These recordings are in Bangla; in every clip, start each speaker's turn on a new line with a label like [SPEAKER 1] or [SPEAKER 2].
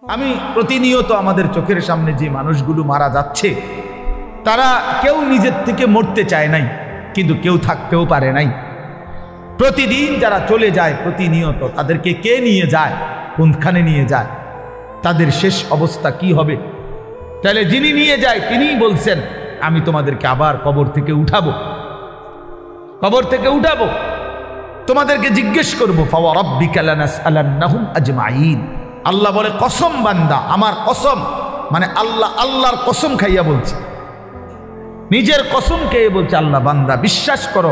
[SPEAKER 1] আমি প্রতিনিয়ত আমাদের চোখের সামনে যে মানুষগুলো মারা যাচ্ছে, তারা কেউ নিজের থেকে মরতে চায় নাই, কিন্তু কেউ থাকতেও পারে নাই। প্রতিদিন যারা চলে যায় প্রতিনিয়ত, তাদেরকে কে নিয়ে যায়, কোনখানে নিয়ে যায়, তাদের শেষ অবস্থা কি হবে? তাহলে যিনি নিয়ে যায় তিনিই বলছেন, আমি তোমাদেরকে আবার কবর থেকে উঠাবো, কবর থেকে উঠাবো, তোমাদেরকে জিজ্ঞেস করবো। ফাওয়ারাব্বিকা লানাসআলান্নাহুম আজমাইন। আল্লাহ বলে, কসম বান্দা, আমার কসম, মানে আল্লাহ আল্লাহর কসম খাইয়া বলছে, নিজের কসম খেয়ে বলছে, আল্লাহ বান্দা বিশ্বাস করো,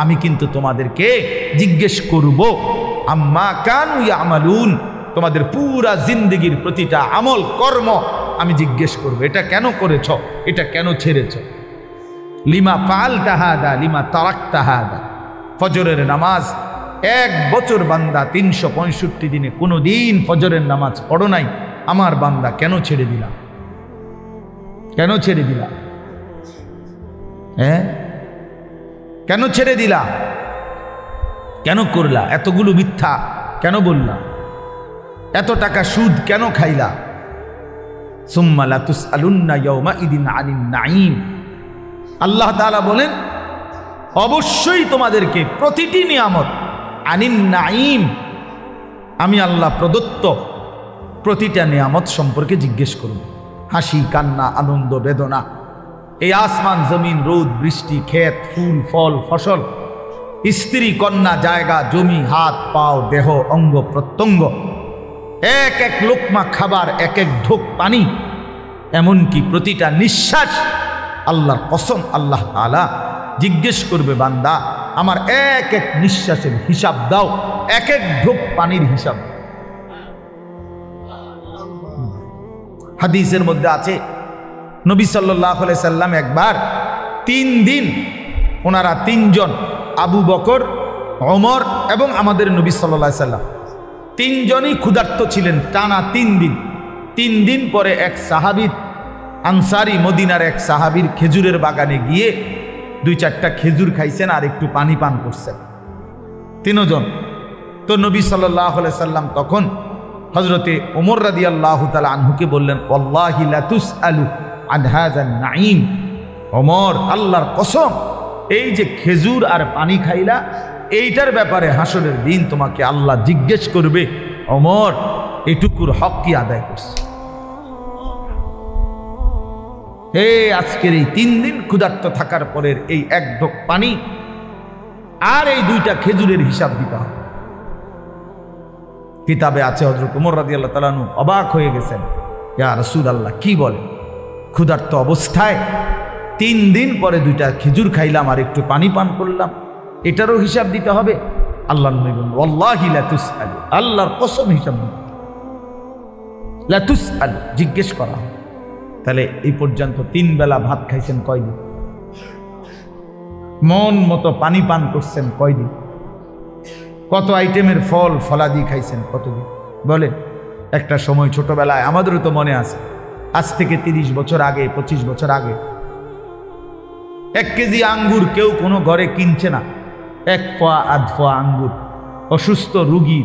[SPEAKER 1] আমি কিন্তু তোমাদেরকে জিজ্ঞেস করব আম্মা কানু ইয়ামালুন, তোমাদের পুরা জিন্দেগির প্রতিটা আমল কর্ম আমি জিজ্ঞেস করব। এটা কেন করেছ, এটা কেন ছেড়েছ, লিমা ফাআলতা হাদা লিমা তারাকতা হাদা। ফজরের নামাজ 1 বছর বান্দা 365 দিনে কোনো দিন ফজরের নামাজ পড়ো নাই, আমার বান্দা কেন ছেড়ে দিলা, কেন ছেড়ে দিলা? হ্যাঁ, কেন ছেড়ে দিলা, কেন করলা, এতগুলো মিথ্যা কেন বললা, এত টাকা সুদ কেন খাইলা? সুম্মা লাতুসআলুন্না ইয়াওমাইদিন আনিন নাঈম। আল্লাহ তাআলা বলেন, অবশ্যই তোমাদেরকে প্রতিটি নিয়ামত, আনিন নাঈম, আমি আল্লাহ প্রদত্ত প্রতিটা নিয়ামত সম্পর্কে জিজ্ঞেস করব। হাসি কান্না আনন্দ বেদনা, এই আসমান জমিন রোদ বৃষ্টি ক্ষেত ফুল ফল ফসল, স্ত্রী কন্যা জায়গা জমি হাত পাও দেহ অঙ্গ প্রত্যঙ্গ, এক এক লোকমা খাবার, এক এক ঢোক পানি, এমনকি প্রতিটা নিঃশ্বাস, আল্লাহর কসম আল্লাহ তাআলা জিজ্ঞেস করবে, বান্দা আমার এক এক নিঃশ্বাসের হিসাব দাও, এক এক ঢোক পানির হিসাব। হাদিসের মধ্যে আছে, নবী সাল্লাল্লাহু আলাইহি সাল্লাম একবার 3 দিন, ওনারা 3 জন, আবু বকর, ওমর এবং আমাদের নবী সাল্লাল্লাহু আলাইহি সাল্লাম 3 জনই ক্ষুধার্ত ছিলেন টানা 3 দিন। 3 দিন পরে এক সাহাবী, আনসারি মদিনার এক সাহাবীর খেজুরের বাগানে গিয়ে 2-4টা খেজুর খাইছেন আর একটু পানি পান করছেন, 3 জন। তো নবী সাল্লাল্লাহু আলাইহি সাল্লাম তখন হযরতে ওমর রাদিয়াল্লাহু তাআলা আনহুকে বললেন, ওয়াল্লাহি লা তুসআলু আন হাযান নাঈম। ওমর, আল্লাহর কসম, এই যে খেজুর আর পানি খাইলা, এইটার ব্যাপারে হাসরের দিন তোমাকে আল্লাহ জিজ্ঞেস করবে, ওমর এটুকুর হক কি আদায় করছে? আজকের এই 3 দিন ক্ষুধার্ত থাকার পরের এই 1 ঢোক পানি আর এই 2টা খেজুরের হিসাব দিতে হবে। কিতাবে আছে, হযরত ওমর রাদিয়াল্লাহু তাআলা আনহু অবাক হয়ে গেছেন, ইয়া রাসূলুল্লাহ, কি বলে, ক্ষুধার্ত অবস্থায় 3 দিন পরে 2টা খেজুর খাইলাম আর একটু পানি পান করলাম, এটারও হিসাব দিতে হবে? আল্লাহর নবী বলেন, ওয়াল্লাহি লা তুসআলু, আল্লাহর কসম হিসাব দিতে, লা তুসআলু, জিজ্ঞেস করা। তাহলে এই পর্যন্ত 3 বেলা ভাত খাইছেন কয়দিন? মন মতো পানি পান করছেন কয়দিন? কত আইটেমের ফল ফলাদি খাইছেন কতদিন? বলেন। একটা সময় ছোটবেলায় আমাদেরও তো মনে আছে, আজ থেকে 30 বছর আগে 25 বছর আগে 1 কেজি আঙ্গুর কেউ কোনো ঘরে কিনছে না, 1 পোয়া 1/2 পোয়া আঙ্গুর, অসুস্থ রুগী।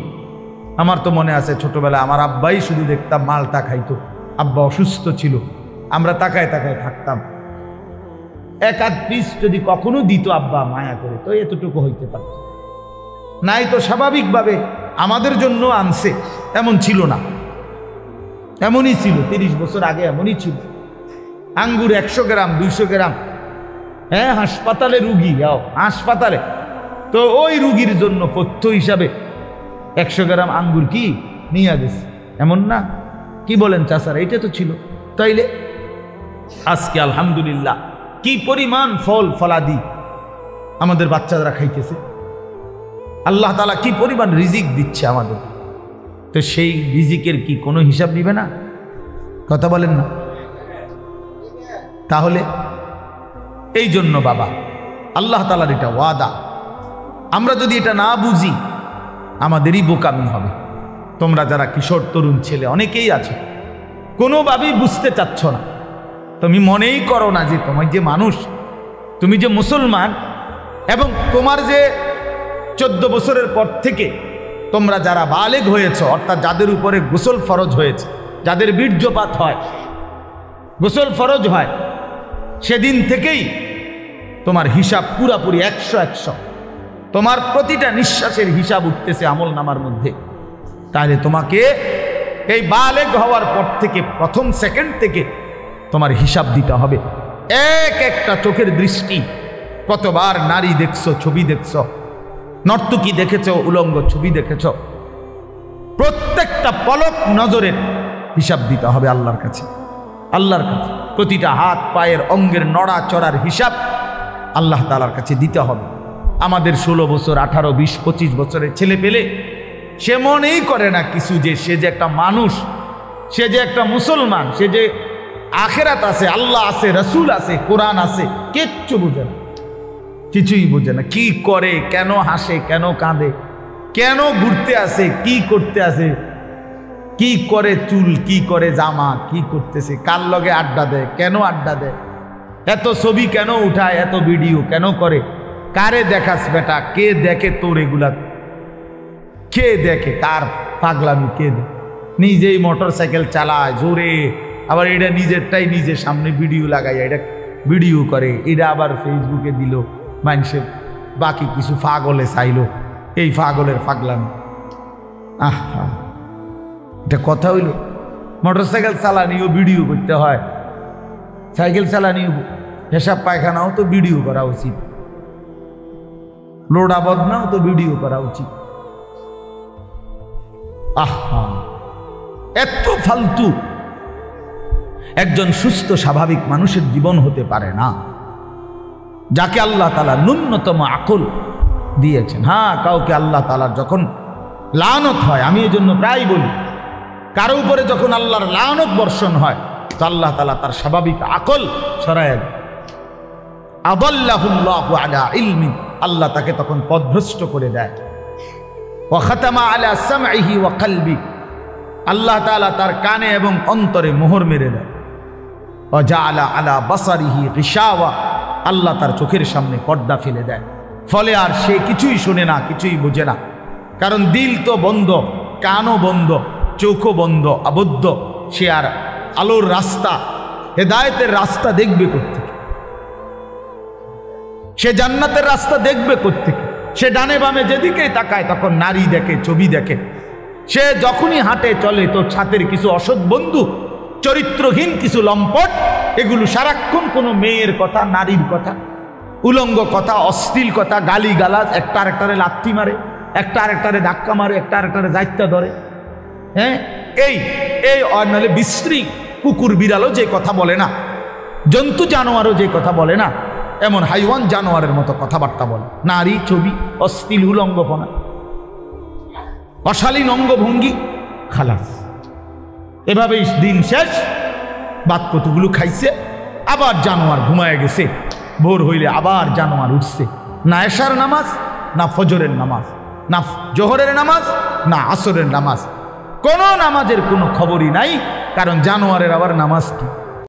[SPEAKER 1] আমার তো মনে আছে ছোটবেলায় আমার আব্বাই শুধু দেখতাম মালটা খাইতো, আব্বা অসুস্থ ছিল, আমরা তাকায় তাকায় থাকতাম, 1-8 পিস যদি কখনো দিত আব্বা মায়া করে, তো এতটুকু হইতে পারত, নাই তো স্বাভাবিকভাবে আমাদের জন্য আনছে, এমন ছিল না, এমনই ছিল 30 বছর আগে, এমনই ছিল। আঙ্গুর 100 গ্রাম 200 গ্রাম, হ্যাঁ, হাসপাতালে রুগী, হাসপাতালে তো ওই রুগীর জন্য পথ্য হিসাবে 100 গ্রাম আঙ্গুর কি নিয়ে গেছে, এমন না? কি বলেন চাচারা, এটা তো ছিল। তাইলে আজকে আলহামদুলিল্লাহ কি পরিমাণ ফল ফলাদি আমাদের বাচ্চারা খাইতেছে, আল্লাহ তাআলা কি পরিমাণ রিজিক দিচ্ছে আমাদের, তো সেই রিজিকের কি কোনো হিসাব দিবে না? কথা বলেন না? তাহলে এই জন্য বাবা, আল্লাহ তাআলার এটা ওয়াদা, আমরা যদি এটা না বুঝি আমাদেরই বোকামি হবে। তোমরা যারা কিশোর তরুণ ছেলে অনেকেই আছো, কোনোভাবেই বুঝতে চাচ্ছ না, তুমি মনেই করো না যে তোমার যে মানুষ, তুমি যে মুসলমান, এবং তোমার যে 14 বছরের পর থেকে তোমরা যারা বালেগ হয়েছ, অর্থাৎ যাদের উপরে গোসল ফরজ হয়েছে, যাদের বীর্যপাত হয়, গোসল ফরজ হয়, সেদিন থেকেই তোমার হিসাব পুরাপুরি 100 তোমার প্রতিটা নিঃশ্বাসের হিসাব উঠতেছে আমল নামার মধ্যে। তাহলে তোমাকে এই বালেগ হওয়ার পর থেকে প্রথম সেকেন্ড থেকে তোমার হিসাব দিতে হবে। একটা চোখের দৃষ্টি, কতবার নারী দেখছো, ছবি দেখছো, নর্তকী দেখেছো, উলঙ্গ ছবি দেখেছো, প্রত্যেকটা পলক নজরের হিসাব দিতে হবে আল্লাহর কাছে। আল্লাহর কাছে প্রতিটা হাত পায়ের অঙ্গের নড়া চড়ার হিসাব আল্লাহ তাআলার কাছে দিতে হবে। আমাদের 16 বছর, 18, 20, 25 বছরের ছেলে পেলে সে মনেই করে না কিছু, যে সে যে একটা মানুষ, সে যে একটা মুসলমান, সে যে আখেরাত আছে, আল্লাহ আছে, রসুল আছে, কোরআন আছে, কিচ্ছু বোঝে না, কিছুই বোঝে না। কি করে, কেন হাসে, কেন কাঁদে, কেন ঘুরতে আসে, কি করতে আসে, কি করে চুল, কি করে জামা, কি করতেছে, কার লগে আড্ডা দেয়, কেন আড্ডা দেয়, এত ছবি কেন উঠায়, এত ভিডিও কেন করে, কারে দেখাস বেটা, কে দেখে তোর এগুলা, কে দেখে, কার পাগলামি কে দেখে? নিজেই মোটর সাইকেল চালায় জোরে, আবার এটা নিজেরটাই নিজের সামনে ভিডিও লাগাই, এটা ভিডিও করে, এটা আবার ফেসবুকে দিল, মানুষের বাকি কিছু পাগলে চাইলো, এই পাগলের পাগলামি। আহা, এটা কথা হইল? মোটর সাইকেল চালানিও ভিডিও করতে হয়, সাইকেল চালানিও, পেশাব পায়খানাও তো ভিডিও করা উচিত, লোডা বদনাও তো ভিডিও করা উচিত। আহা, এত ফালতু একজন সুস্থ স্বাভাবিক মানুষের জীবন হতে পারে না, যাকে আল্লাহ তাআলা ন্যূনতম আকল দিয়েছেন। হ্যাঁ, কাউকে আল্লাহ তাআলার যখন লানত হয়, আমি এই জন্য প্রায় বলি, কারো উপরে যখন আল্লাহর লানত বর্ষণ হয়, তো আল্লাহ তাআলা তার স্বাভাবিক আকল সরায় দেয়। আদাল্লাহুল্লাহু আলা ইলমিন, আল্লাহ তাকে তখন পথভ্রষ্ট করে দেয়। ওয়া খাতামা আলা সামঈহি ওয়া কলবি, আল্লাহ তাআলা তার কানে এবং অন্তরে মোহর মেরে দেয়। ওয়া জাআলা আলা বাসারিহি গিশাওয়া, আল্লাহ তার চোখের সামনে পর্দা ফেলে দেয়। ফলে আর সে কিছুই শোনে না, কিছুই বোঝে না, কারণ দিল তো বন্ধ, কানও বন্ধ, চোখও বন্ধ, আবদ্ধ। সে আর আলোর রাস্তা, হেদায়েতের রাস্তা দেখবে কোত্থেকে? সে জান্নাতের রাস্তা দেখবে কোত্থেকে? সে ডানে বামে যেদিকেই তাকায় তখন নারী দেখে, ছবি দেখে। সে যখনই হাঁটে চলে তো ছাতের কিছু অসৎ বন্ধু, চরিত্রহীন কিছু লম্পট, এগুলো সারাক্ষণ কোনো মেয়ের কথা, নারীর কথা, উলঙ্গ কথা, অশ্লীল কথা, গালি গালাজ, একটা আরেকটারে লাথি মারে, একটা আরেকটারে ধাক্কা মারে, একটা আরেকটারে যাইত্যা ধরে। হ্যাঁ, এই নাহলে বিশ্রী কুকুর বিড়ালও যে কথা বলে না, জন্তু জানোয়ারও যে কথা বলে না, এমন হাইওয়ান জানোয়ারের মতো কথাবার্তা বলে। নারী, ছবি, অশ্লীল উলঙ্গপনা, অশালীন অঙ্গভঙ্গি, খালাস। এভাবেই দিন শেষ। বাদ কতগুলো খাইছে, আবার জানোয়ার ঘুমায় গেছে, ভোর হইলে আবার জানোয়ার উঠছে। না এশার নামাজ, না ফজরের নামাজ, না জোহরের নামাজ, না আসরের নামাজ, কোনো নামাজের কোনো খবরই নাই। কারণ জানোয়ারের আবার নামাজ কি?